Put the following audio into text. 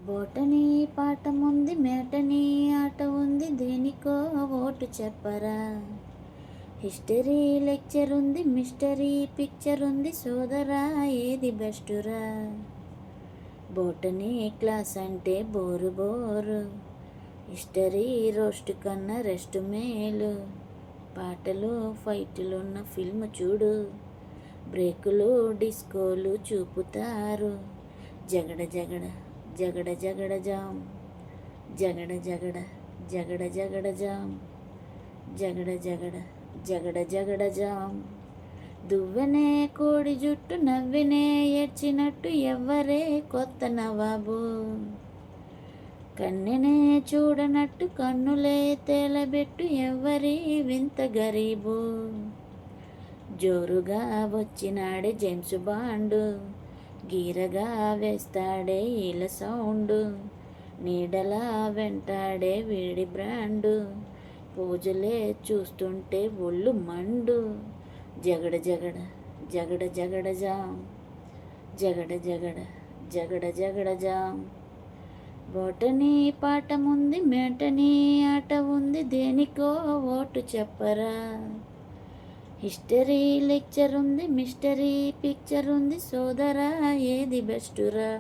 Botany పాఠముంది matinee ఆట ఉంది దేనికో ఓటు చెప్పరా. హిస్టరీ లెక్చర్ ఉంది మిస్టరీ పిక్చర్ ఉంది సోదరా ఏది బెస్టురా. బోటనీ క్లాస్ అంటే బోరు బోరు, హిస్టరీ రోస్ట్ కన్నా రెస్ట్ మేలు. పాటలు ఫైట్లున్న ఫిల్మ్ చూడు, బ్రేకులు డిస్కోలు చూపుతారు. జగడ జగడ జగడ జగడ జాం, జగడ జగడ జగడ జగడ జాం, జగడ జగడ జగడ జగడ జాం. దువ్వెనే కోడి జుట్టు నవ్వెనే ఏడ్చినట్టు ఎవ్వరే కొత్త నవాబు. కన్నెనే చూడనట్టు కన్నులే తేలబెట్టు ఎవ్వరి వింత గరీబు. జోరుగా వచ్చినాడే జేమ్స్ బాండు, గీరగా వేస్తాడే ఈల సౌండు. నీడలా వెంటాడే వీడి బ్రాండు, పోజులే చూస్తుంటే ఒళ్ళు మండు. జగడ జగడ జగడ జగడ జాం, జగడ జగడ జగడ జగడ జాం. బోటనీ పాఠముంది మేటనీ ఆట ఉంది దేనికో ఓటు చెప్పరా. హిస్టరీ లెక్చర్ ఉంది మిస్టరీ పిక్చర్ ఉంది సోదరా ఏది బెస్టురా.